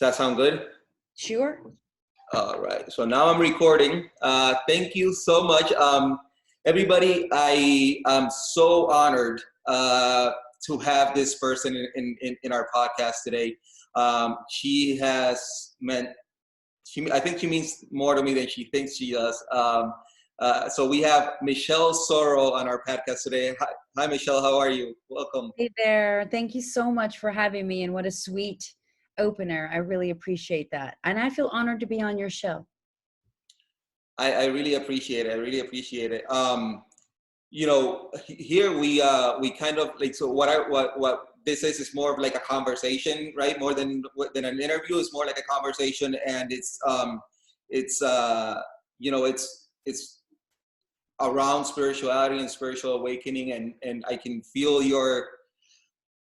that sound good? Sure. All right. So now I'm recording. Thank you so much. Everybody, I am so honored to have this person in our podcast today. She has meant, I think she means more to me than she thinks she does. So we have Michelle Sorro on our podcast today. Hi, Michelle. How are you? Welcome. Hey there. Thank you so much for having me, and what a sweet opener. I really appreciate that. And I feel honored to be on your show. I really appreciate it. I really appreciate it. Here we kind of like, so what this is more of like a conversation, right? More than an interview. It's more like a conversation, and it's around spirituality and spiritual awakening, and I can feel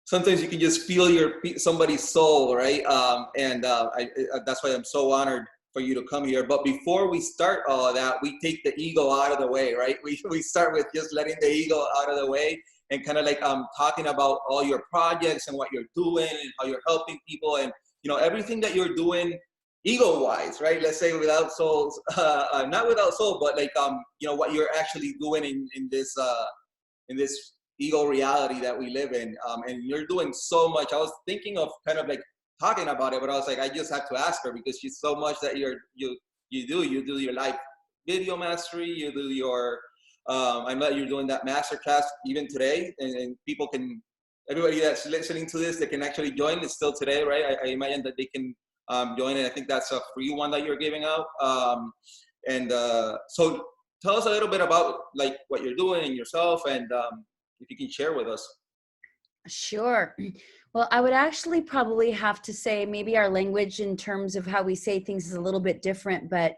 sometimes you can just feel somebody's soul, right? That's why I'm so honored for you to come here. But before we start all of that, we take the ego out of the way, right? We start with just letting the ego out of the way and kind of like talking about all your projects and what you're doing and how you're helping people and everything that you're doing ego-wise, right? Let's say without souls, not without soul, but like what you're actually doing in this ego reality that we live in, and you're doing so much. I was thinking of kind of like talking about it, but I was like, I just have to ask her because she's so much that you do your live video mastery, you do your I know you're doing that masterclass even today, and people can, everybody that's listening to this, they can actually join. It's still today, right? I imagine that they can join it. I think that's a free one that you're giving out. So tell us a little bit about like what you're doing and yourself, and if you can share with us. Sure. Well, I would actually probably have to say maybe our language in terms of how we say things is a little bit different, but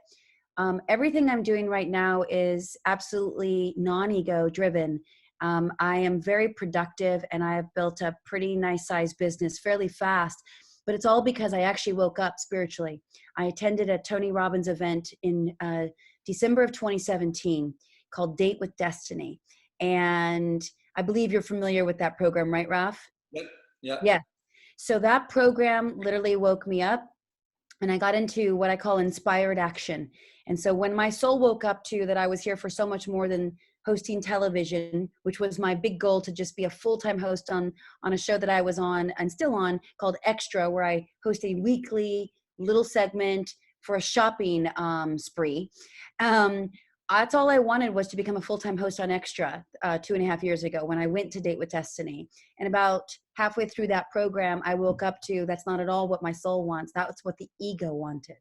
everything I'm doing right now is absolutely non-ego driven. I am very productive, and I have built a pretty nice sized business fairly fast, but it's all because I actually woke up spiritually. I attended a Tony Robbins event in December of 2017 called Date with Destiny. And I believe you're familiar with that program, right, Raf? Yep. Yeah. Yeah. So that program literally woke me up, and I got into what I call inspired action. And so when my soul woke up to that I was here for so much more than hosting television, which was my big goal, to just be a full-time host on a show that I was on and still on called Extra, where I host a weekly little segment for a shopping spree. That's all I wanted, was to become a full-time host on Extra 2.5 years ago when I went to Date with Destiny. And about halfway through that program, I woke up to that's not at all what my soul wants. That's what the ego wanted.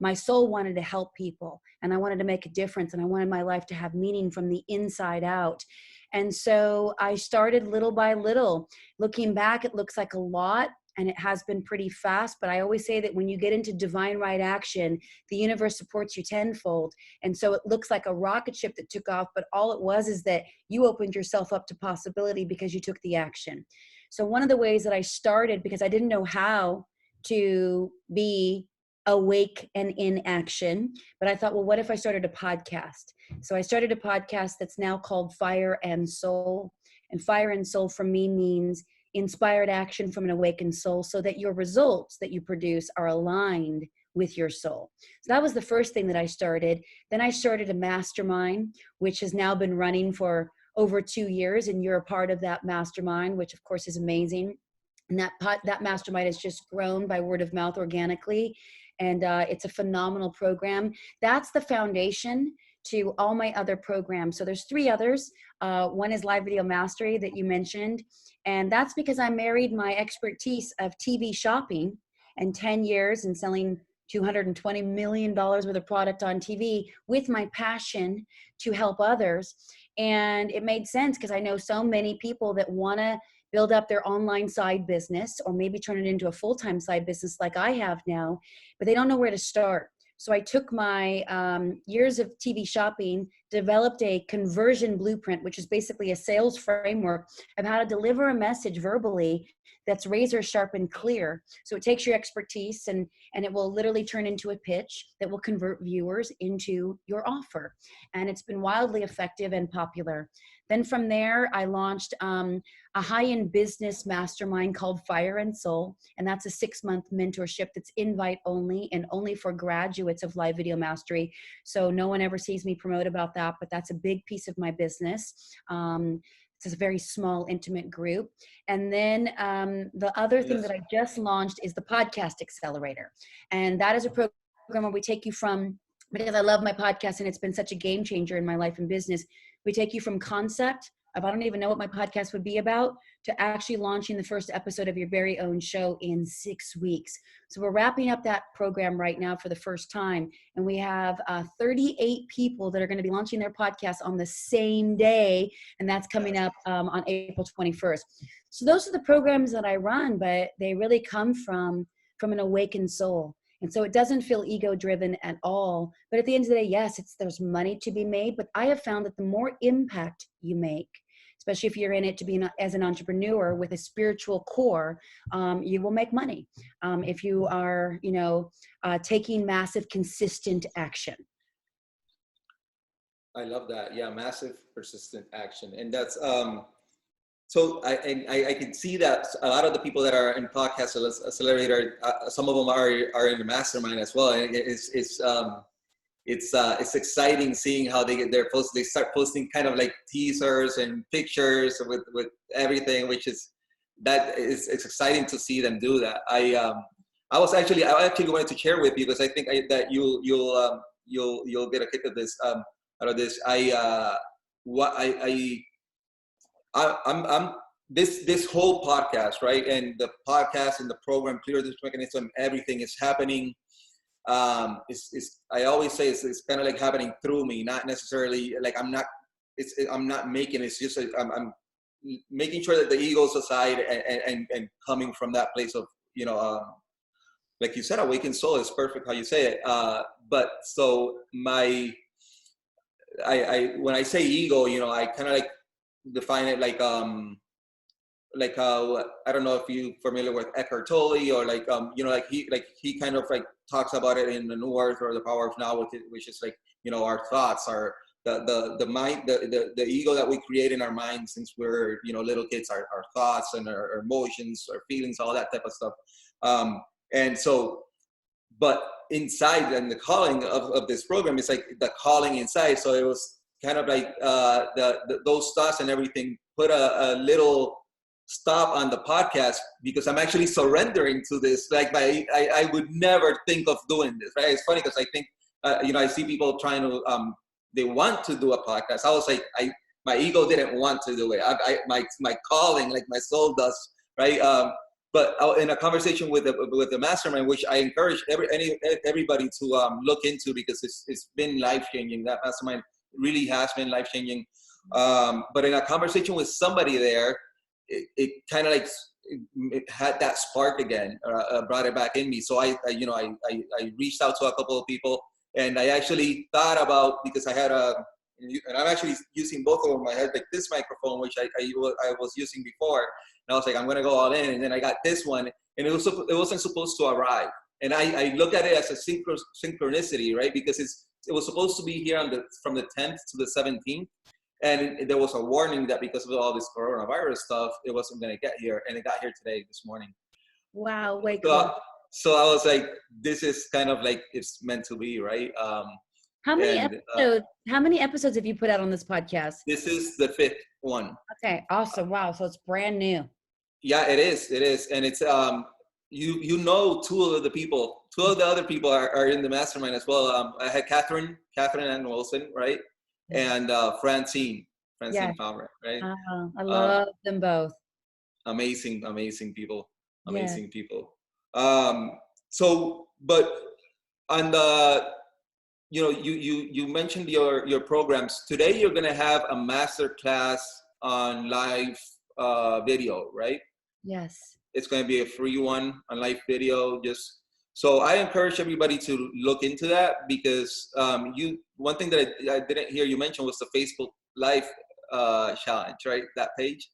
My soul wanted to help people, and I wanted to make a difference, and I wanted my life to have meaning from the inside out. And so I started little by little. Looking back, it looks like a lot, and it has been pretty fast, but I always say that when you get into divine right action, the universe supports you tenfold. And so it looks like a rocket ship that took off, but all it was is that you opened yourself up to possibility because you took the action. So one of the ways that I started, because I didn't know how to be awake and in action, but I thought, well, what if I started a podcast? So I started a podcast that's now called Fire and Soul. And Fire and Soul for me means inspired action from an awakened soul, so that your results that you produce are aligned with your soul. So that was the first thing that I started. Then I started a mastermind, which has now been running for over 2 years, and you're a part of that mastermind, which of course is amazing. And that mastermind has just grown by word of mouth organically, and it's a phenomenal program. That's the foundation to all my other programs. So there's 3 others. One is Live Video Mastery that you mentioned. And that's because I married my expertise of TV shopping and 10 years and selling $220 million worth of product on TV with my passion to help others. And it made sense because I know so many people that want to build up their online side business, or maybe turn it into a full-time side business like I have now, but they don't know where to start. So I took my years of TV shopping developed a conversion blueprint, which is basically a sales framework of how to deliver a message verbally that's razor sharp and clear. So it takes your expertise and it will literally turn into a pitch that will convert viewers into your offer. And it's been wildly effective and popular. Then from there, I launched a high-end business mastermind called Fire and Soul. And that's a 6-month mentorship that's invite only and only for graduates of live video mastery. So no one ever sees me promote about that, but that's a big piece of my business. It's a very small, intimate group. And then the other thing that I just launched is the Podcast Accelerator. And that is a program where we take you from, because I love my podcast and it's been such a game changer in my life and business, we take you from concept of I don't even know what my podcast would be about to actually launching the first episode of your very own show in 6 weeks. So we're wrapping up that program right now for the first time. And we have 38 people that are going to be launching their podcast on the same day. And that's coming up on April 21st. So those are the programs that I run, but they really come from an awakened soul. And so it doesn't feel ego driven at all. But at the end of the day, yes, there's money to be made. But I have found that the more impact you make, especially if you're in it to be as an entrepreneur with a spiritual core, you will make money if you are, taking massive, consistent action. I love that. Yeah, massive, persistent action, and that's so I can see that a lot of the people that are in Podcast Accelerator, some of them are in the mastermind as well, and it's exciting seeing how they start posting kind of like teasers and pictures with everything, which is it's exciting to see them do that. I actually wanted to share with you because I think that you'll get a kick of this out of this. I'm this whole podcast, right? And the podcast and the program, Clear This Mechanism, everything is happening. I always say it's kind of like happening through me, not necessarily like I'm not making it. It's just I'm making sure that the ego's aside and coming from that place of, like you said, awakened soul is perfect how you say it. But so when I say ego, I kind of like define it like I don't know if you're familiar with Eckhart Tolle or he kind of like talks about it in the New Earth or the Power of Now, which is like, our thoughts are the mind, the ego that we create in our mind since we're, little kids, our thoughts and our emotions, our feelings, all that type of stuff. And so, but inside, and the calling of this program is like the calling inside. So it was kind of like those thoughts and everything put a little stop on the podcast because I'm actually surrendering to this. Like I would never think of doing this, right? It's funny because I think, I see people trying to, they want to do a podcast. I was like, my ego didn't want to do it. My calling, like my soul does, right? But in a conversation with the mastermind, which I encourage everybody to look into because it's been life-changing. That mastermind really has been life-changing. But in a conversation with somebody there, it kind of like it had that spark again, brought it back in me. So I reached out to a couple of people, and I actually thought about, because I had and I'm actually using both of them. I had like this microphone, which I was using before, and I was like, I'm gonna go all in, and then I got this one, and it wasn't supposed to arrive, and I look at it as a synchronicity, right? Because it was supposed to be here from the 10th to the 17th. And there was a warning that because of all this coronavirus stuff, it wasn't going to get here. And it got here today, this morning. Wow, way cool. So I was like, this is kind of like it's meant to be, right? How many episodes have you put out on this podcast? This is the 5th one. Okay, awesome. Wow, so it's brand new. Yeah, it is. And it's, two of the other people are in the mastermind as well. I had Catherine Ann Wilson, right? And Francine Yeah. Palmer, right? I love them both. Amazing people. Amazing people. So, but on the, you mentioned your programs. Today you're gonna have a master class on live video, right? Yes. It's gonna be a free one on live video. So I encourage everybody to look into that, because one thing that I didn't hear you mention was the Facebook Live challenge, right? That page.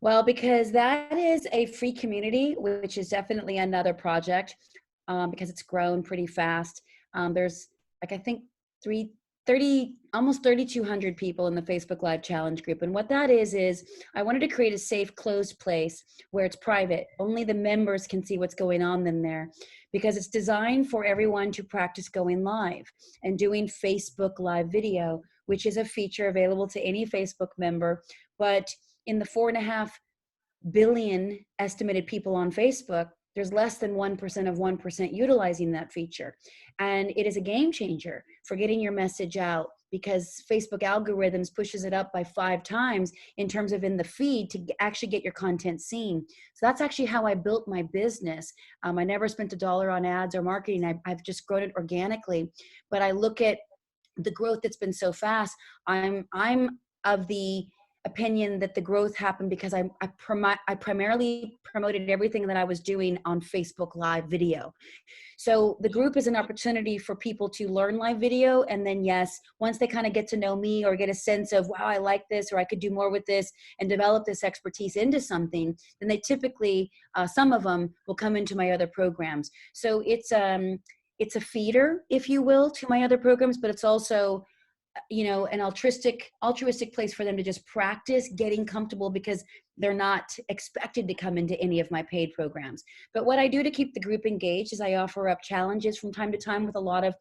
Well, because that is a free community, which is definitely another project, because it's grown pretty fast. There's like, I think 30, almost 3,200 people in the Facebook Live Challenge group. And what that is I wanted to create a safe, closed place where it's private. Only the members can see what's going on in there, because it's designed for everyone to practice going live and doing Facebook Live video, which is a feature available to any Facebook member. But in the 4.5 billion estimated people on Facebook, there's less than 1% of 1% utilizing that feature. And it is a game changer for getting your message out, because Facebook algorithms pushes it up by 5 times in terms of in the feed to actually get your content seen. So that's actually how I built my business. I never spent $1 on ads or marketing. I've just grown it organically. But I look at the growth that's been so fast. I'm of the opinion that the growth happened because I primarily promoted everything that I was doing on Facebook Live video. So the group is an opportunity for people to learn live video. And then, yes, once they kind of get to know me or get a sense of, wow, I like this, or I could do more with this and develop this expertise into something, then they typically, some of them will come into my other programs. So it's a feeder, if you will, to my other programs, but it's also, you know, an altruistic place for them to just practice getting comfortable, because they're not expected to come into any of my paid programs. But what I do to keep the group engaged is I offer up challenges from time to time with a lot of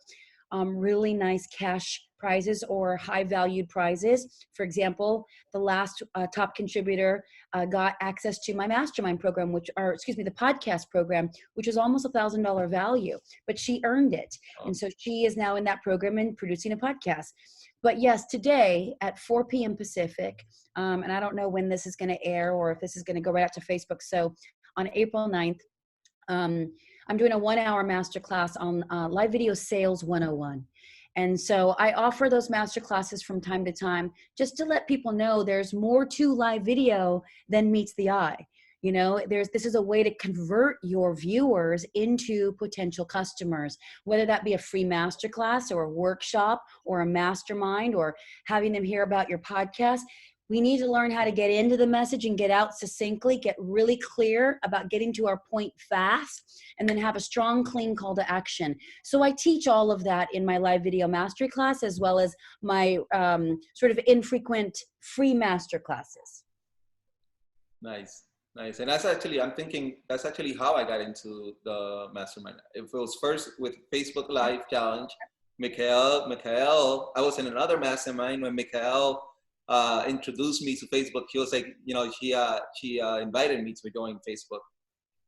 really nice cash prizes or high valued prizes. For example, the last top contributor got access to my mastermind program, the podcast program, which was almost $1,000 value, but she earned it. And so she is now in that program and producing a podcast. But yes, today at 4 p.m. Pacific, and I don't know when this is going to air or if this is going to go right out to Facebook. So on April 9th, I'm doing a 1-hour masterclass on live video sales 101. And so I offer those masterclasses from time to time just to let people know there's more to live video than meets the eye. You know, this is a way to convert your viewers into potential customers, whether that be a free masterclass or a workshop or a mastermind or having them hear about your podcast. We need to learn how to get into the message and get out succinctly, get really clear about getting to our point fast, and then have a strong, clean call to action. So I teach all of that in my live video mastery class, as well as my sort of infrequent free master classes. Nice. Nice. And I'm thinking that's actually how I got into the mastermind. It was first with Facebook Live Challenge. Michelle, I was in another mastermind when Michelle introduced me to Facebook. She was like, you know, she invited me to join Facebook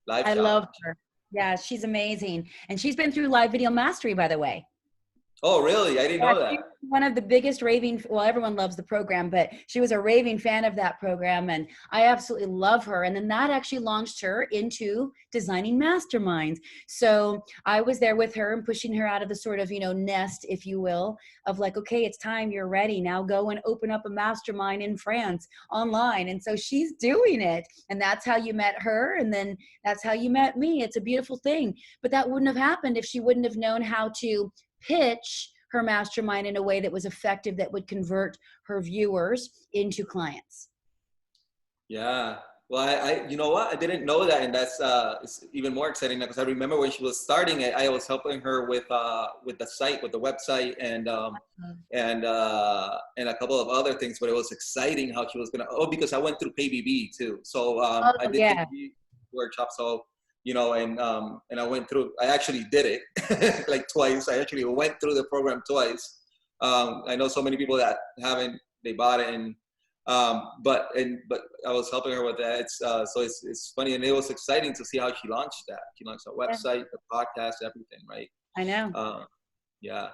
Live Challenge. I love her. Yeah, she's amazing. And she's been through Live Video Mastery, by the way. Oh, really? I didn't know that. One of the biggest everyone loves the program, but she was a raving fan of that program, and I absolutely love her. And then that actually launched her into designing masterminds. So I was there with her and pushing her out of the sort of, you know, nest, if you will, of like, okay, it's time, you're ready. Now go and open up a mastermind in France online. And so she's doing it. And that's how you met her. And then that's how you met me. It's a beautiful thing. But that wouldn't have happened if she wouldn't have known how to pitch her mastermind in a way that was effective, that would convert her viewers into clients. Yeah. Well, I you know what? I didn't know that. And that's it's even more exciting now, because I remember when she was starting it, I was helping her with the site, with the website, and a couple of other things, but it was exciting how she was because I went through PBB too. So I did PBB workshop. So, you know, and I actually did it like twice. I actually went through the program twice. I know so many people that they bought it, and but I was helping her with that. So it's funny, and it was exciting to see how she launched that. She launched her website, the podcast, everything, right? I know. Yeah.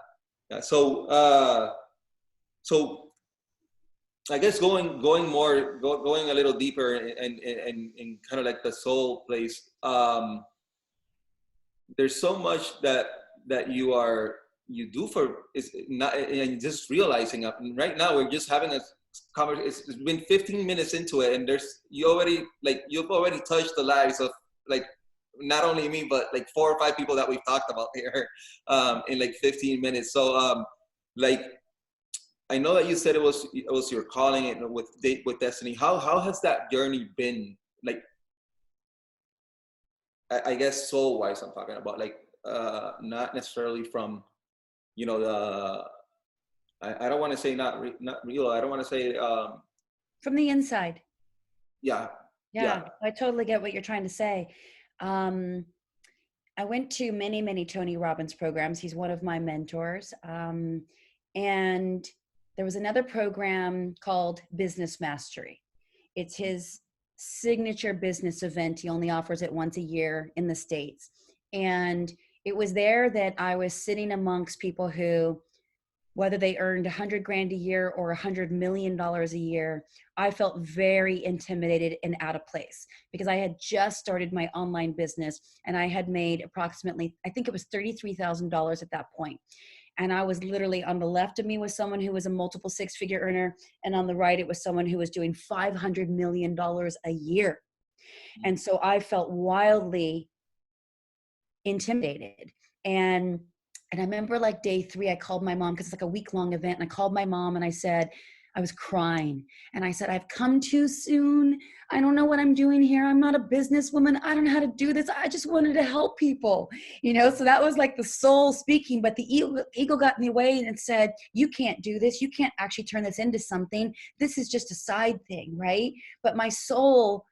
So I guess going a little deeper and kind of like the soul place. There's so much that you do for is not, and just realizing right now we're just having a conversation. It's been 15 minutes into it, and you've already touched the lives of like not only me, but like 4 or 5 people that we've talked about here in like 15 minutes. So like, I know that you said it was your calling and with Date with Destiny. How has that journey been? Like, I guess soul wise, I'm talking about, like not necessarily from, you know, the I don't want to say not real. I don't want to say from the inside. yeah, Yeah, yeah. I totally get what you're trying to say. Um, I went to many, many Tony Robbins programs. He's one of my mentors. And there was another program called Business Mastery. It's his signature business event. He only offers it once a year in the States. And it was there that I was sitting amongst people who, whether they earned 100 grand a year or $100 million a year, I felt very intimidated and out of place because I had just started my online business and I had made approximately, I think it was $33,000 at that point. And I was literally, on the left of me was someone who was a multiple 6-figure earner. And on the right, it was someone who was doing $500 million a year. And so I felt wildly intimidated. And I remember like day 3, I called my mom because it's like a week-long event. And I called my mom and I said, I was crying. And I said, I've come too soon. I don't know what I'm doing here. I'm not a businesswoman. I don't know how to do this. I just wanted to help people, you know? So that was like the soul speaking, but the ego got in the way and said, you can't do this. You can't actually turn this into something. This is just a side thing, right? But my soul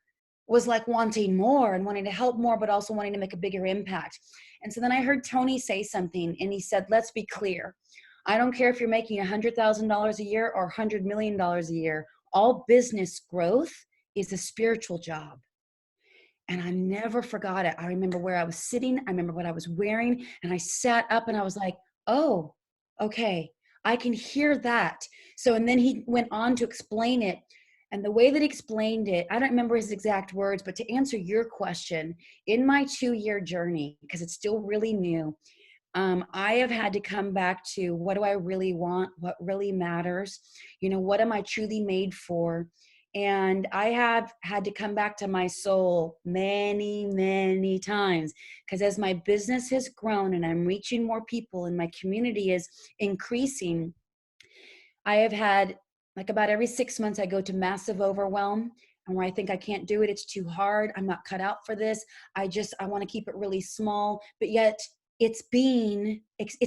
was like wanting more and wanting to help more, but also wanting to make a bigger impact. And so then I heard Tony say something and he said, let's be clear. I don't care if you're making $100,000 a year or $100 million a year. All business growth is a spiritual job. And I never forgot it. I remember where I was sitting. I remember what I was wearing. And I sat up and I was like, oh, okay, I can hear that. So, and then he went on to explain it. And the way that he explained it, I don't remember his exact words, but to answer your question, in my 2-year journey, because it's still really new, I have had to come back to what do I really want? What really matters? You know, what am I truly made for? And I have had to come back to my soul many, many times because as my business has grown and I'm reaching more people and my community is increasing, I have had like about every 6 months, I go to massive overwhelm and where I think I can't do it. It's too hard. I'm not cut out for this. I want to keep it really small, but yet it's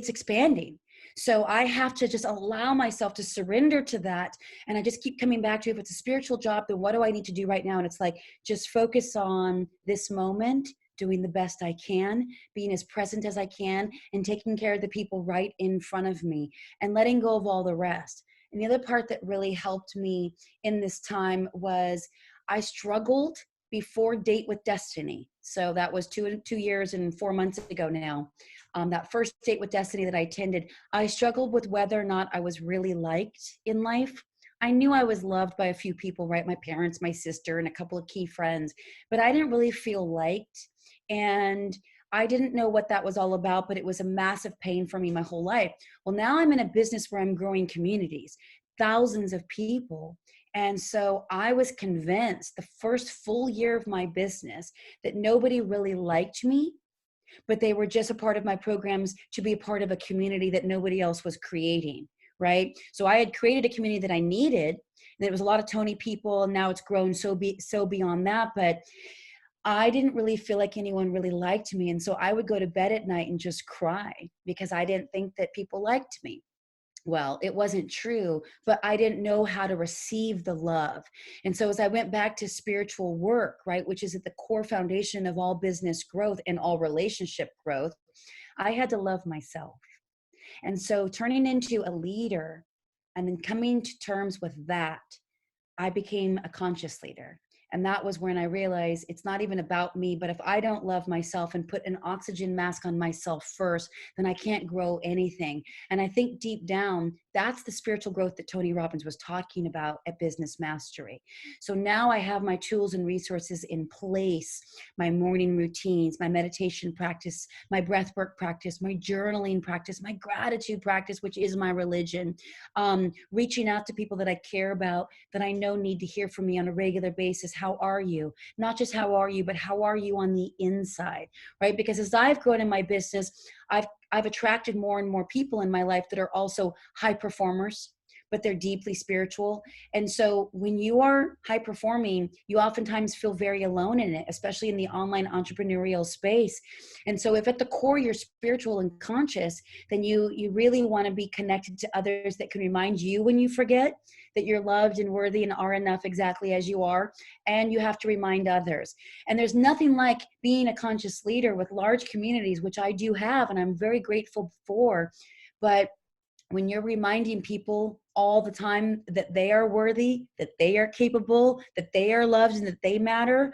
expanding. So I have to just allow myself to surrender to that. And I just keep coming back to, if it's a spiritual job, then what do I need to do right now? And it's like, just focus on this moment, doing the best I can, being as present as I can, and taking care of the people right in front of me and letting go of all the rest. And the other part that really helped me in this time was I struggled before Date with Destiny. So that was 2 years and 4 months ago now. That first Date with Destiny that I attended, I struggled with whether or not I was really liked in life. I knew I was loved by a few people, right? My parents, my sister, and a couple of key friends, but I didn't really feel liked. And I didn't know what that was all about, but it was a massive pain for me my whole life. Well, now I'm in a business where I'm growing communities, thousands of people. And so I was convinced the first full year of my business that nobody really liked me, but they were just a part of my programs to be a part of a community that nobody else was creating, right? So I had created a community that I needed, and it was a lot of Tony people, and now it's grown so beyond that, but I didn't really feel like anyone really liked me. And so I would go to bed at night and just cry because I didn't think that people liked me. Well, it wasn't true, but I didn't know how to receive the love. And so as I went back to spiritual work, right, which is at the core foundation of all business growth and all relationship growth, I had to love myself. And so turning into a leader and then coming to terms with that, I became a conscious leader. And that was when I realized it's not even about me, but if I don't love myself and put an oxygen mask on myself first, then I can't grow anything. And I think deep down, That's the spiritual growth that Tony Robbins was talking about at Business Mastery. So now I have my tools and resources in place, my morning routines, my meditation practice, my breathwork practice, my journaling practice, my gratitude practice, which is my religion, reaching out to people that I care about, that I know need to hear from me on a regular basis. How are you? Not just how are you, but how are you on the inside, right? Because as I've grown in my business, I've attracted more and more people in my life that are also high performers, but they're deeply spiritual. And so when you are high performing, you oftentimes feel very alone in it, especially in the online entrepreneurial space. And so if at the core you're spiritual and conscious, then you really want to be connected to others that can remind you when you forget that you're loved and worthy and are enough exactly as you are. And you have to remind others. And there's nothing like being a conscious leader with large communities, which I do have, and I'm very grateful for. But when you're reminding people all the time that they are worthy, that they are capable, that they are loved, and that they matter,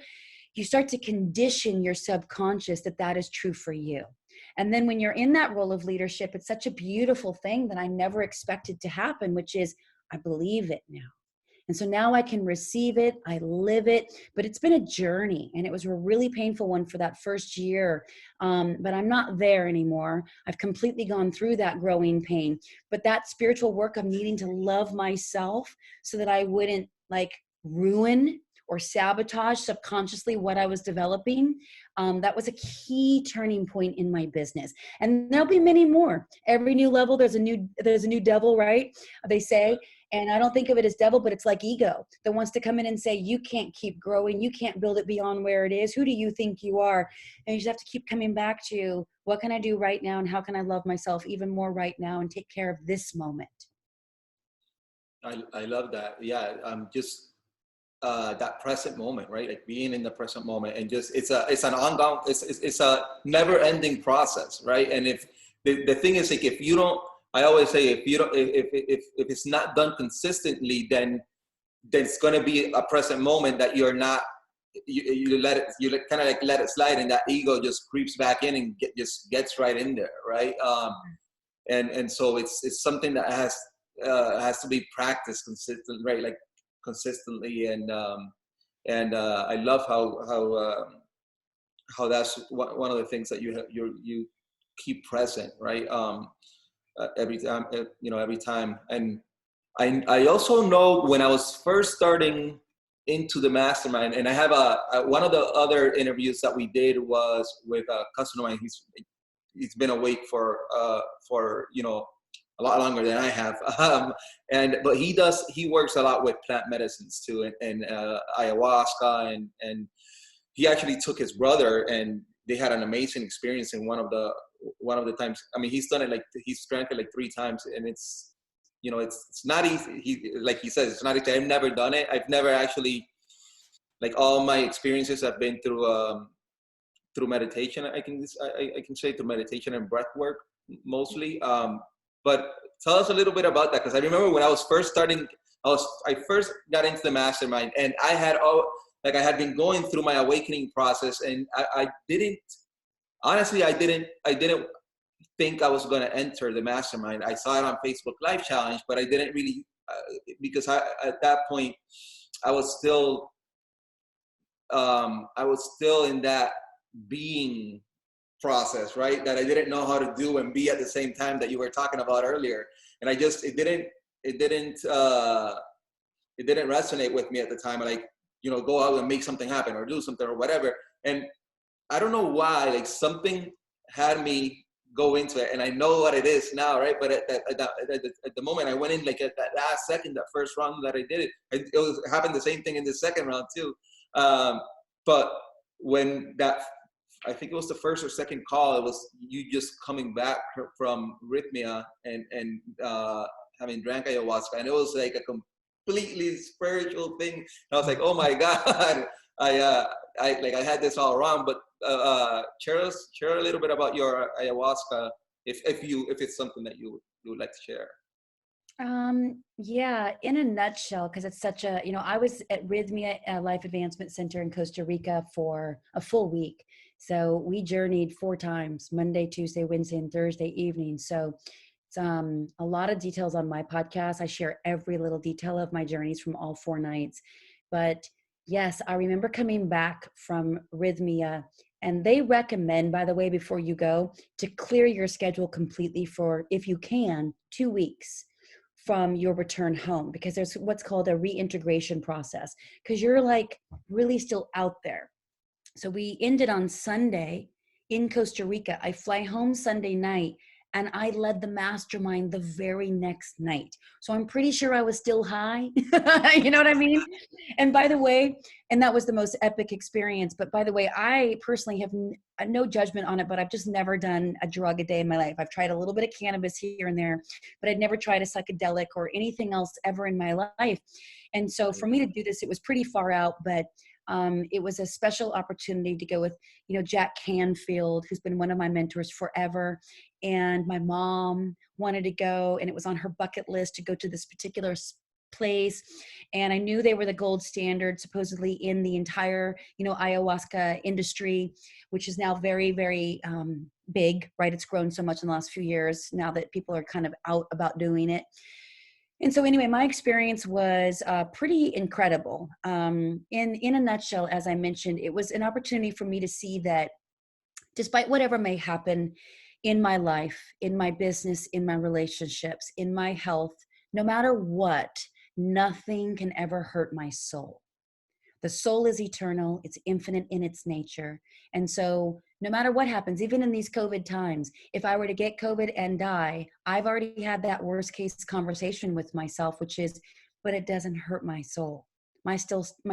you start to condition your subconscious that that is true for you. And then when you're in that role of leadership, it's such a beautiful thing that I never expected to happen, which is I believe it now. And so now I can receive it, I live it, but it's been a journey, and it was a really painful one for that first year. But I'm not there anymore. I've completely gone through that growing pain. But that spiritual work of needing to love myself so that I wouldn't like ruin or sabotage subconsciously what I was developing, that was a key turning point in my business. And there'll be many more. Every new level, there's a new devil, right? They say. And I don't think of it as devil, but it's like ego that wants to come in and say, you can't keep growing. You can't build it beyond where it is. Who do you think you are? And you just have to keep coming back to what can I do right now? And how can I love myself even more right now and take care of this moment? I love that. Yeah. Just that present moment, right? Like being in the present moment, and just it's an ongoing, it's a never ending process, right? And if the thing is, like, if you don't, I always say, if you don't, if it's not done consistently, then it's going to be a present moment that you're not, you let it, you kind of like let it slide, and that ego just creeps back in and just gets right in there, right? And so it's something that has to be practiced consistently, right? Like consistently. And I love how that's one of the things that you keep present, right? Every time, every time. And I also know when I was first starting into the mastermind, and I have one of the other interviews that we did was with a customer of mine. He's been awake for a lot longer than I have. But he works a lot with plant medicines too, and ayahuasca, and he actually took his brother, and they had an amazing experience in one of the times. I mean, he's drank it like 3 times, and it's not easy. Like he says, it's not easy. I've never done it. I've never actually, like, all my experiences have been through meditation. I can say through meditation and breath work mostly. But tell us a little bit about that, because I remember when I was first starting, I first got into the mastermind, and I had been going through my awakening process, and I didn't think I was going to enter the mastermind. I saw it on Facebook Live Challenge, but I didn't really, because at that point I was still in that being process, right? That I didn't know how to do and be at the same time that you were talking about earlier. And it didn't resonate with me at the time. Like, go out and make something happen or do something or whatever. And I don't know why, like, something had me go into it, and I know what it is now, right? But at the moment I went in, like, at that last second, that first round that I did it, happened the same thing in the second round too. But when I think it was the first or second call, it was you just coming back from arrhythmia and having drank ayahuasca, and it was like a completely spiritual thing. And I was like, oh my God, I had this all wrong. But share a little bit about your ayahuasca, if it's something that you would like to share. Yeah, in a nutshell, because it's such a, I was at Rhythmia Life Advancement Center in Costa Rica for a full week. So we journeyed 4 times, Monday, Tuesday, Wednesday, and Thursday evening. So a lot of details on my podcast. I share every little detail of my journeys from all 4 nights. But yes, I remember coming back from Rhythmia, and they recommend, by the way, before you go, to clear your schedule completely for, if you can, 2 weeks from your return home, because there's what's called a reintegration process, because you're like really still out there. So we ended on Sunday in Costa Rica. I fly home Sunday night, and I led the mastermind the very next night. So I'm pretty sure I was still high. You know what I mean? And by the way, and that was the most epic experience. But by the way, I personally have no judgment on it, but I've just never done a drug a day in my life. I've tried a little bit of cannabis here and there, but I'd never tried a psychedelic or anything else ever in my life. And so for me to do this, it was pretty far out, but it was a special opportunity to go with, Jack Canfield, who's been one of my mentors forever. And my mom wanted to go, and it was on her bucket list to go to this particular place. And I knew they were the gold standard, supposedly, in the entire, ayahuasca industry, which is now very, very big, right? It's grown so much in the last few years now that people are kind of out about doing it. And so anyway, my experience was pretty incredible. In a nutshell, as I mentioned, it was an opportunity for me to see that despite whatever may happen in my life, in my business, in my relationships, in my health, no matter what, nothing can ever hurt my soul. The soul is eternal. It's infinite in its nature. And so no matter what happens, even in these COVID times, if I were to get COVID and die, I've already had that worst case conversation with myself, which is, but it doesn't hurt my soul. My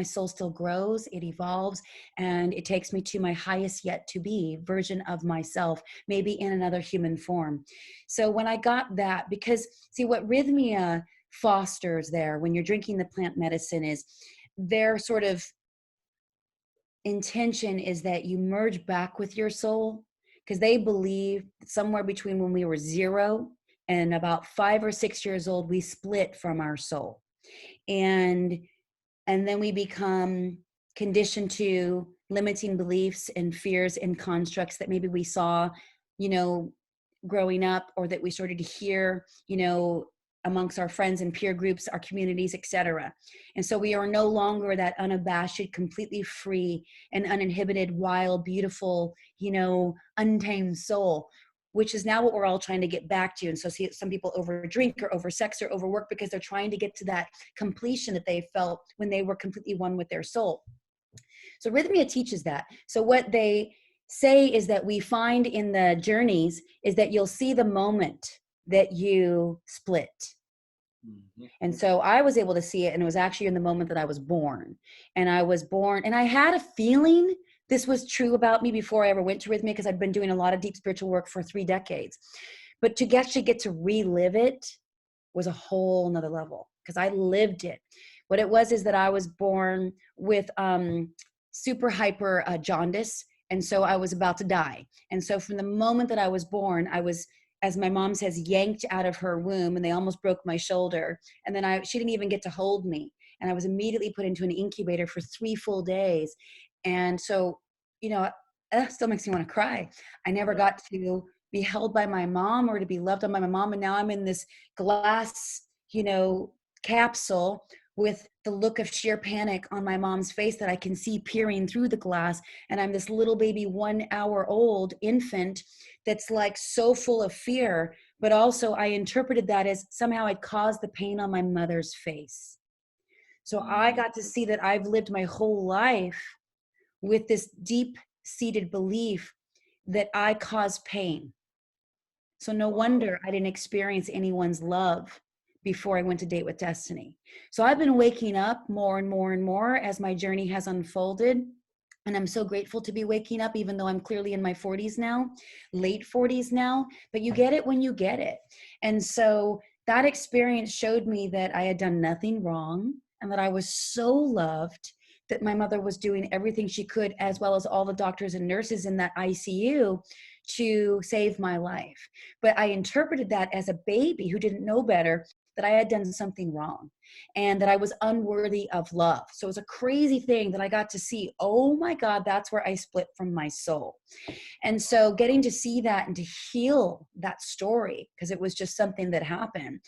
soul still grows, it evolves, and it takes me to my highest yet to be version of myself, maybe in another human form. So when I got that, because see what Rhythmia fosters there when you're drinking the plant medicine is their sort of intention is that you merge back with your soul, because they believe somewhere between when we were 0 and about 5 or 6 years old, we split from our soul. And then we become conditioned to limiting beliefs and fears and constructs that maybe we saw, growing up, or that we started to hear, amongst our friends and peer groups, our communities, etc. And so we are no longer that unabashed, completely free and uninhibited, wild, beautiful, untamed soul, which is now what we're all trying to get back to. And so see, some people overdrink or oversex or overwork because they're trying to get to that completion that they felt when they were completely one with their soul. So Rhythmia teaches that. So what they say is that we find in the journeys is that you'll see the moment that you split. Mm-hmm. And so I was able to see it, and it was actually in the moment that I was born. And I was born, and I had a feeling this was true about me before I ever went to Rhythmia, because I'd been doing a lot of deep spiritual work for 3 decades. But to actually get to relive it was a whole nother level, because I lived it. What it was is that I was born with super hyper jaundice, and so I was about to die. And so from the moment that I was born, I was, as my mom says, yanked out of her womb, and they almost broke my shoulder. And then she didn't even get to hold me. And I was immediately put into an incubator for 3 full days. And so, that still makes me want to cry. I never got to be held by my mom or to be loved on by my mom. And now I'm in this glass, capsule with the look of sheer panic on my mom's face that I can see peering through the glass. And I'm this little baby 1 hour old infant that's like so full of fear. But also I interpreted that as somehow I'd caused the pain on my mother's face. So I got to see that I've lived my whole life with this deep-seated belief that I cause pain. So no wonder I didn't experience anyone's love before I went to Date with Destiny. So I've been waking up more and more and more as my journey has unfolded. And I'm so grateful to be waking up, even though I'm clearly in my 40s now, late 40s now, but you get it when you get it. And so that experience showed me that I had done nothing wrong, and that I was so loved, that my mother was doing everything she could, as well as all the doctors and nurses in that ICU, to save my life. But I interpreted that as a baby who didn't know better, that I had done something wrong and that I was unworthy of love. So it was a crazy thing that I got to see. Oh my God, that's where I split from my soul. And so getting to see that and to heal that story, because it was just something that happened.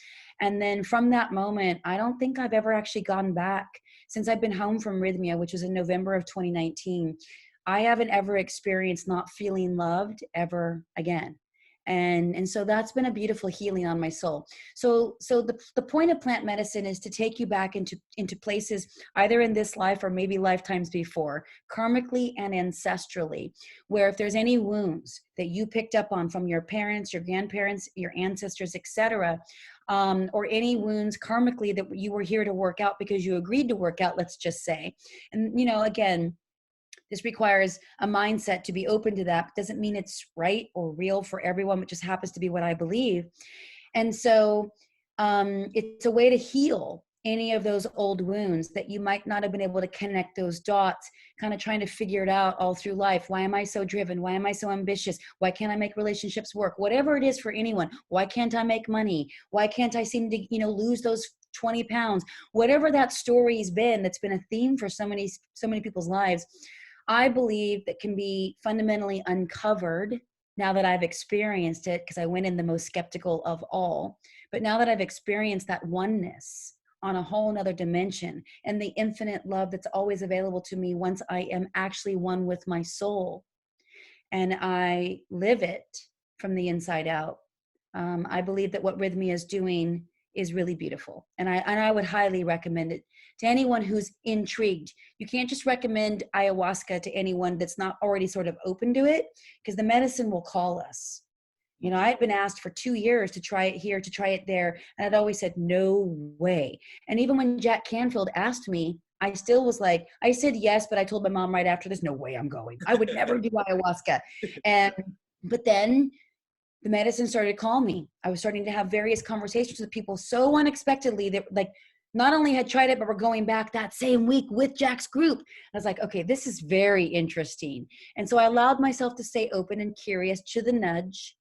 And then from that moment, I don't think I've ever actually gone back since I've been home from Rhythmia, which was in November of 2019. I haven't ever experienced not feeling loved ever again. And so that's been a beautiful healing on my soul. So the point of plant medicine is to take you back into places either in this life or maybe lifetimes before, karmically and ancestrally, where if there's any wounds that you picked up on from your parents, your grandparents, your ancestors, etc., or any wounds karmically that you were here to work out because you agreed to work out, let's just say. And, you know, again, this requires a mindset to be open to that. Doesn't mean it's right or real for everyone, but just happens to be what I believe. And so it's a way to heal any of those old wounds that you might not have been able to connect those dots, kind of trying to figure it out all through life. Why am I so driven? Why am I so ambitious? Why can't I make relationships work? Whatever it is for anyone. Why can't I make money? Why can't I seem to, you know, lose those 20 pounds? Whatever that story's been, that's been a theme for so many people's lives, I believe that can be fundamentally uncovered now that I've experienced it, because I went in the most skeptical of all. But now that I've experienced that oneness on a whole nother dimension and the infinite love that's always available to me once I am actually one with my soul and I live it from the inside out, I believe that what Rhythmia is doing is really beautiful. And I would highly recommend it to anyone who's intrigued. You can't just recommend ayahuasca to anyone that's not already sort of open to it, because the medicine will call us. You know, I had been asked for 2 years to try it here, to try it there. And I'd always said, no way. And even when Jack Canfield asked me, I still was like, I said yes, but I told my mom right after, there's no way I'm going. I would never do ayahuasca. But then the medicine started to call me. I was starting to have various conversations with people so unexpectedly that, like, not only had tried it, but were going back that same week with Jack's group. I was like, okay, this is very interesting. And so I allowed myself to stay open and curious to the nudge.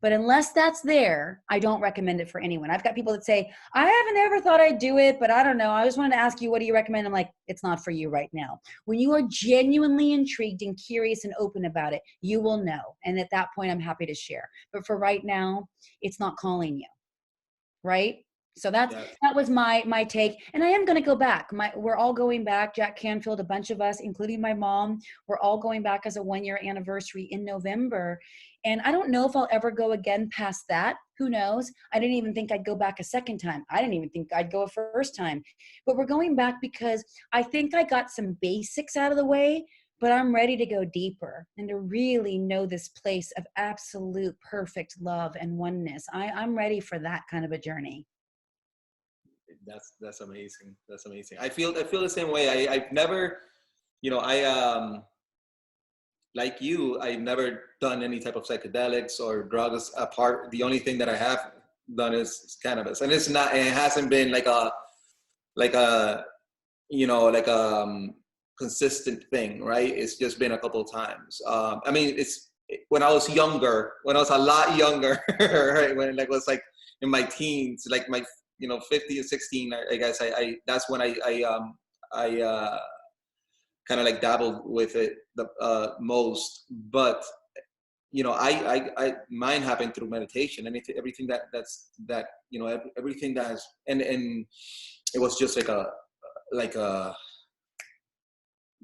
But unless that's there, I don't recommend it for anyone. I've got people that say, I haven't ever thought I'd do it, but I don't know. I just wanted to ask you, what do you recommend? I'm like, it's not for you right now. When you are genuinely intrigued and curious and open about it, you will know. And at that point, I'm happy to share. But for right now, it's not calling you, right? So that was my take. And I am going to go back. We're all going back. Jack Canfield, a bunch of us, including my mom, we're all going back as a 1-year anniversary in November. And I don't know if I'll ever go again past that. Who knows? I didn't even think I'd go back a second time. I didn't even think I'd go a first time. But we're going back because I think I got some basics out of the way, but I'm ready to go deeper and to really know this place of absolute perfect love and oneness. I'm ready for that kind of a journey. That's amazing. That's amazing. I feel the same way. I've never, you know, like you, I've never done any type of psychedelics or drugs apart. The only thing that I have done is cannabis, and it hasn't been like a consistent thing, right? It's just been a couple of times. I mean, when I was a lot younger, right? When I was like in my teens, like my 15 or 16, I guess that's when I kind of like dabbled with it the most. But mine happened through meditation, and everything everything that has, and it was just like a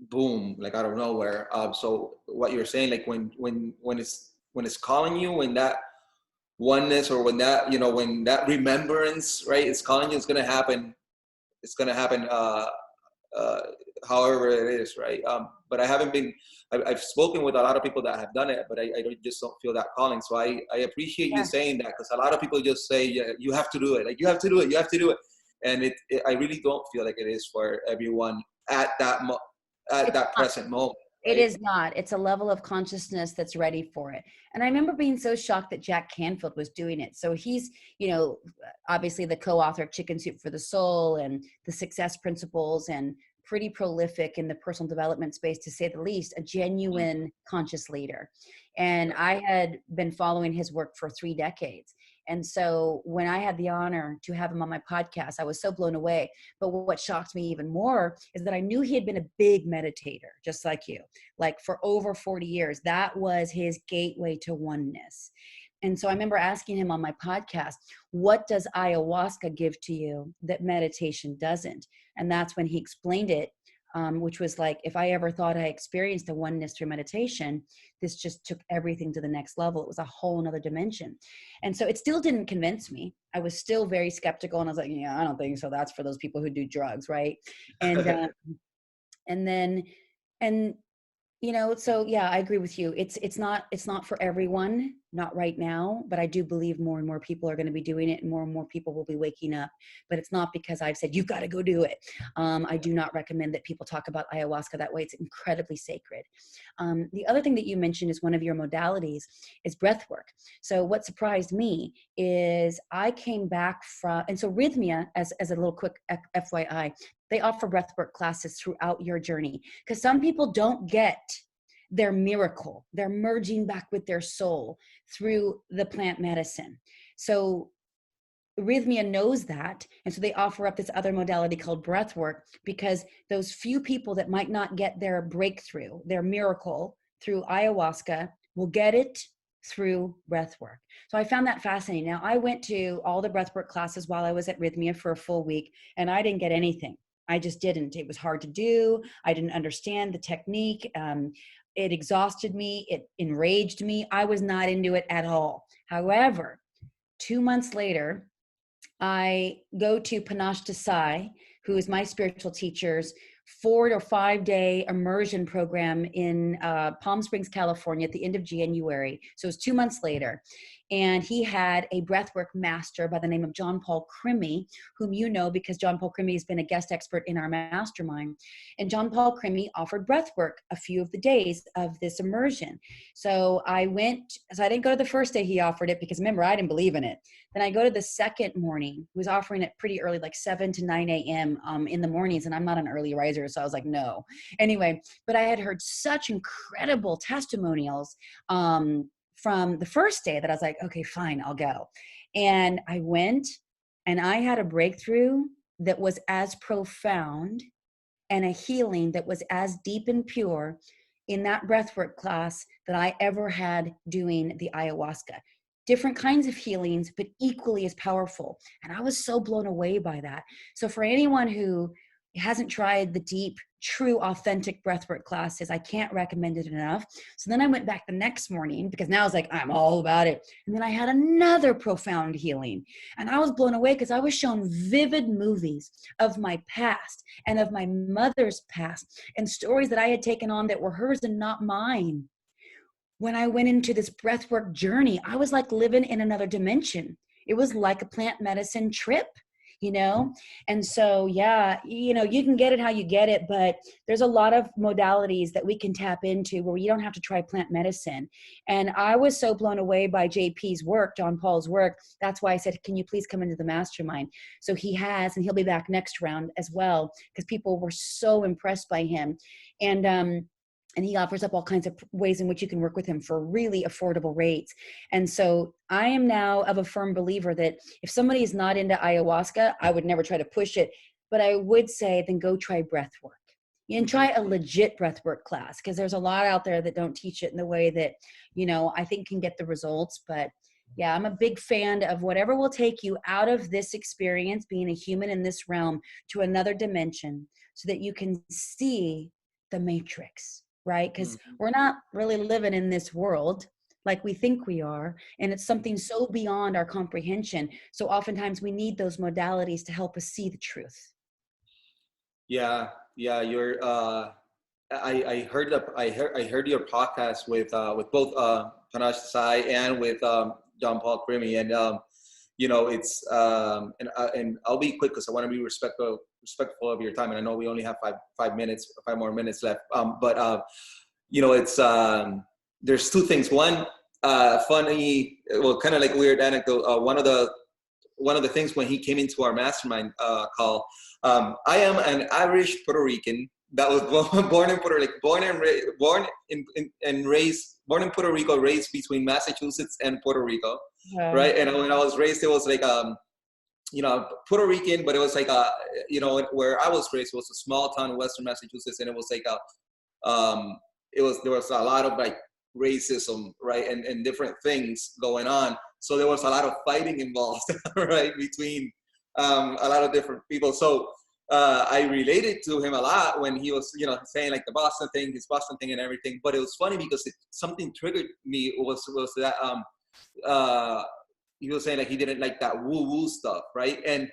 boom, like out of nowhere. So what you're saying, like when it's calling you, when that oneness, or when that remembrance, right, it's calling you, it's gonna happen. However it is, right? But I've spoken with a lot of people that have done it, but I just don't feel that calling. So I appreciate you saying that, because a lot of people just say, yeah, you have to do it. Like, you have to do it. And I really don't feel like it is for everyone at that present moment. Right? It is not. It's a level of consciousness that's ready for it. And I remember being so shocked that Jack Canfield was doing it. So he's, obviously the co-author of Chicken Soup for the Soul and the Success Principles, and pretty prolific in the personal development space, to say the least, a genuine conscious leader. And I had been following his work for 3 decades. And so when I had the honor to have him on my podcast, I was so blown away. But what shocked me even more is that I knew he had been a big meditator, just like you, like for over 40 years. That was his gateway to oneness. And so I remember asking him on my podcast, what does ayahuasca give to you that meditation doesn't? And that's when he explained it, which was like, if I ever thought I experienced a oneness through meditation, this just took everything to the next level. It was a whole nother dimension. And so it still didn't convince me. I was still very skeptical. And I was like, yeah, I don't think so. That's for those people who do drugs, right? And and then, and so yeah, I agree with you. It's not for everyone, not right now, but I do believe more and more people are going to be doing it, and more people will be waking up. But it's not because I've said you've got to go do it. I do not recommend that people talk about ayahuasca that way. It's incredibly sacred. The other thing that you mentioned is one of your modalities is breath work. So what surprised me is I came back from, and so Rhythmia, as a little quick FYI, they offer breathwork classes throughout your journey, because some people don't get their miracle. They're merging back with their soul through the plant medicine. So Rhythmia knows that. And so they offer up this other modality called breathwork, because those few people that might not get their breakthrough, their miracle through ayahuasca, will get it through breathwork. So I found that fascinating. Now, I went to all the breathwork classes while I was at Rhythmia for a full week, and I didn't get anything. I just didn't. It was hard to do. I didn't understand the technique. It exhausted me. It enraged me. I was not into it at all. However, 2 months later, I go to Panache Desai, who is my spiritual teacher's 4 or 5 day immersion program in Palm Springs, California at the end of January. So it was 2 months later. And he had a breathwork master by the name of John Paul Crimmy, whom you know because John Paul Crimmy has been a guest expert in our mastermind. And John Paul Crimmy offered breathwork a few of the days of this immersion. So I didn't go to the first day he offered it, because remember, I didn't believe in it. Then I go to the second morning. He was offering it pretty early, like 7 to 9 a.m. In the mornings. And I'm not an early riser, so I was like, no. Anyway, but I had heard such incredible testimonials from the first day that I was like, okay, fine, I'll go. And I went, and I had a breakthrough that was as profound, and a healing that was as deep and pure in that breathwork class that I ever had doing the ayahuasca. Different kinds of healings, but equally as powerful. And I was so blown away by that. So for anyone who hasn't tried the deep, true, authentic breathwork classes, I can't recommend it enough. So then I went back the next morning, because now I was like, I'm all about it. And then I had another profound healing. And I was blown away because I was shown vivid movies of my past and of my mother's past, and stories that I had taken on that were hers and not mine. When I went into this breathwork journey, I was like living in another dimension. It was like a plant medicine trip. And so, yeah, you can get it how you get it, but there's a lot of modalities that we can tap into where you don't have to try plant medicine. And I was so blown away by JP's work, John Paul's work. That's why I said, can you please come into the mastermind? So he has, and he'll be back next round as well, because people were so impressed by him. And he offers up all kinds of ways in which you can work with him for really affordable rates. And so I am now of a firm believer that if somebody is not into ayahuasca, I would never try to push it, but I would say then go try breath work and try a legit breath work class, because there's a lot out there that don't teach it in the way that, I think can get the results. But yeah, I'm a big fan of whatever will take you out of this experience, being a human in this realm, to another dimension, so that you can see the matrix. Right? Because we're not really living in this world like we think we are. And it's something so beyond our comprehension. So oftentimes we need those modalities to help us see the truth. Yeah. You're, I heard your podcast with both Panache Desai and with John Paul Crimmy, and it's and I'll be quick because I want to be respectful of your time, and I know we only have five more minutes left. It's there's two things. One, funny, well, kind of like weird anecdote. One of the things when he came into our mastermind call, I am an Irish Puerto Rican that was born in Puerto Rico, born in Puerto Rico, raised between Massachusetts and Puerto Rico, Wow. right? And when I was raised, it was like Puerto Rican, but it was like where I was raised was a small town in Western Massachusetts, and it was like there was a lot of like racism, right, and different things going on. So there was a lot of fighting involved, right, between a lot of different people. So I related to him a lot when he was, saying like the Boston thing, his Boston thing and everything. But it was funny because something triggered me was that he was saying like he didn't like that woo woo stuff, right? And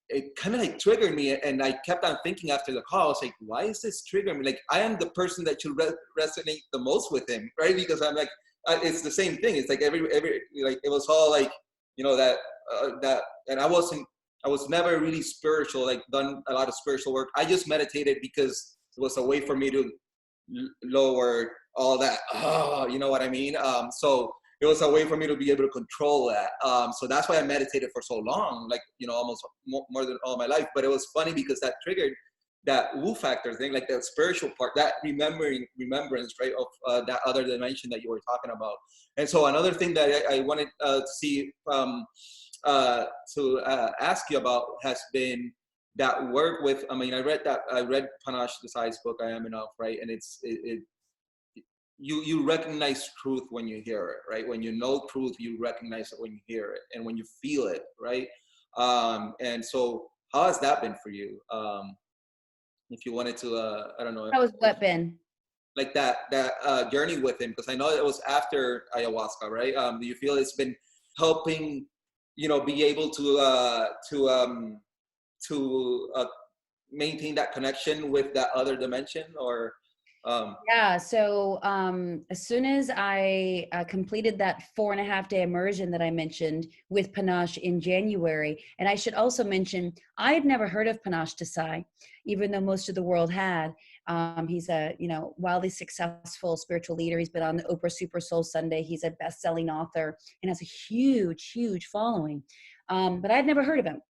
it kind of like triggered me, and I kept on thinking after the call. I was like, why is this triggering me? Like, I am the person that should resonate the most with him, right? Because I'm like, it's the same thing. It's like every like it was all like that, and I was never really spiritual, like done a lot of spiritual work. I just meditated because it was a way for me to lower all that. You know what I mean? So it was a way for me to be able to control that. So that's why I meditated for so long, like, almost more than all my life. But it was funny because that triggered that woo factor thing, like that spiritual part, that remembrance, right, of that other dimension that you were talking about. And so another thing that I wanted to see, to ask you about has been that work with, I read Panache Desai's book, I Am Enough, right? And you recognize truth when you hear it, right? When you know truth, you recognize it when you hear it and when you feel it, right? And so how has that been for you? If you wanted to, I don't know. How was what been? Like that journey with him, because I know it was after ayahuasca, right? Do you feel it's been helping, be able to maintain that connection with that other dimension, or? Yeah. So as soon as I completed that 4.5-day immersion that I mentioned with Panache in January, and I should also mention, I had never heard of Panache Desai, even though most of the world had. He's a wildly successful spiritual leader. He's been on the Oprah Super Soul Sunday. He's a best-selling author and has a huge, huge following. But I'd never heard of him.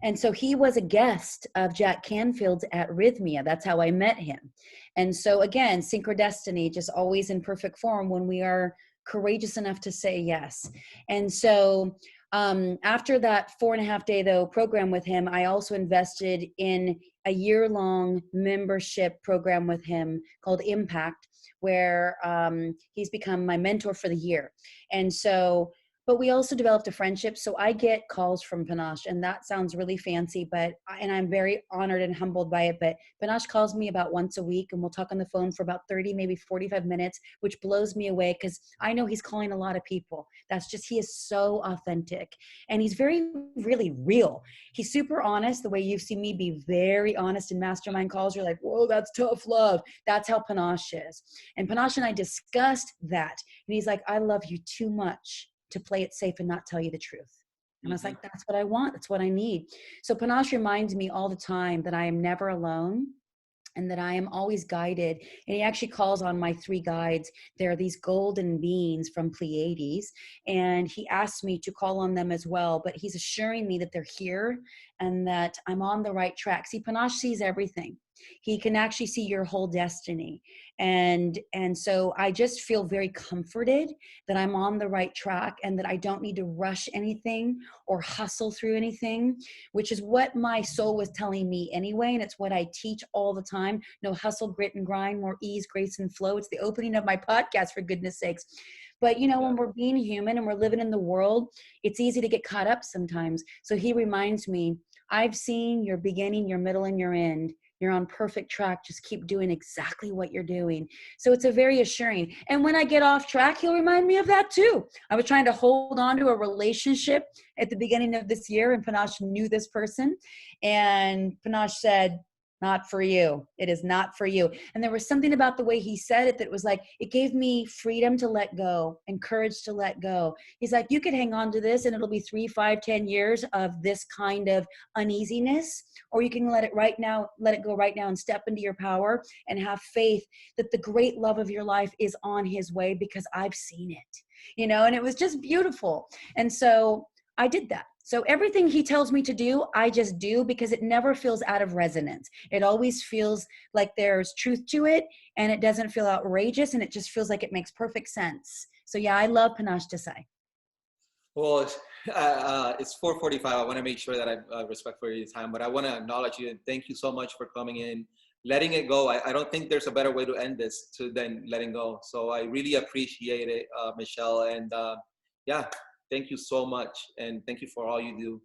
And so he was a guest of Jack Canfield's at Rhythmia. That's how I met him. And so again, synchrodestiny, just always in perfect form when we are courageous enough to say yes. And so after that 4.5-day program with him, I also invested in a year-long membership program with him called Impact, where he's become my mentor for the year. And so, but we also developed a friendship. So I get calls from Panache, and that sounds really fancy, and I'm very honored and humbled by it. But Panache calls me about once a week, and we'll talk on the phone for about 30, maybe 45 minutes, which blows me away because I know he's calling a lot of people. He is so authentic, and he's very, really real. He's super honest, the way you've seen me be very honest in mastermind calls. You're like, whoa, that's tough love. That's how Panache is. And Panache and I discussed that. And he's like, I love you too much to play it safe and not tell you the truth. And I was like, that's what I want. That's what I need. So Panache reminds me all the time that I am never alone and that I am always guided. And he actually calls on my 3 guides. They're these golden beings from Pleiades. And he asked me to call on them as well. But he's assuring me that they're here and that I'm on the right track. See, Panache sees everything. He can actually see your whole destiny. And so I just feel very comforted that I'm on the right track and that I don't need to rush anything or hustle through anything, which is what my soul was telling me anyway. And it's what I teach all the time. No hustle, grit, and grind, more ease, grace, and flow. It's the opening of my podcast, for goodness sakes. But when we're being human and we're living in the world, it's easy to get caught up sometimes. So he reminds me, I've seen your beginning, your middle, and your end. You're on perfect track. Just keep doing exactly what you're doing. So it's a very assuring. And when I get off track, he'll remind me of that too. I was trying to hold on to a relationship at the beginning of this year, and Panache knew this person. And Panache said, not for you. It is not for you. And there was something about the way he said it that was like, it gave me freedom to let go and courage to let go. He's like, you could hang on to this and it'll be 3, 5, 10 years of this kind of uneasiness, or you can let it go right now and step into your power and have faith that the great love of your life is on his way, because I've seen it, and it was just beautiful. And so I did that. So everything he tells me to do, I just do because it never feels out of resonance. It always feels like there's truth to it, and it doesn't feel outrageous, and it just feels like it makes perfect sense. So yeah, I love panache desai. Well, it's 4:45. I want to make sure that I respect for your time, but I want to acknowledge you and thank you so much for coming in, letting it go. I don't think there's a better way to end this than letting go. So I really appreciate it, Michelle. And yeah, thank you so much. And thank you for all you do.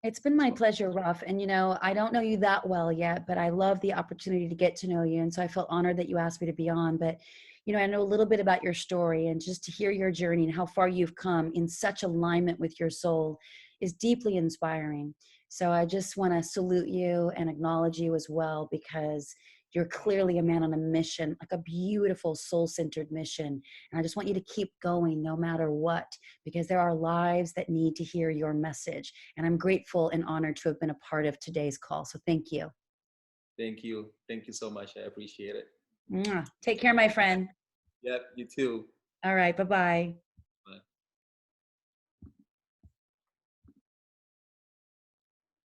It's been my So pleasure, Ruff. And I don't know you that well yet, but I love the opportunity to get to know you. And so I felt honored that you asked me to be on. But I know a little bit about your story, and just to hear your journey and how far you've come in such alignment with your soul is deeply inspiring. So I just want to salute you and acknowledge you as well, because you're clearly a man on a mission, like a beautiful soul-centered mission. And I just want you to keep going no matter what, because there are lives that need to hear your message. And I'm grateful and honored to have been a part of today's call. So thank you. thank you. Thank you so much. I appreciate it. Mwah. Take care, my friend. Yep, you too. All right. Bye-bye.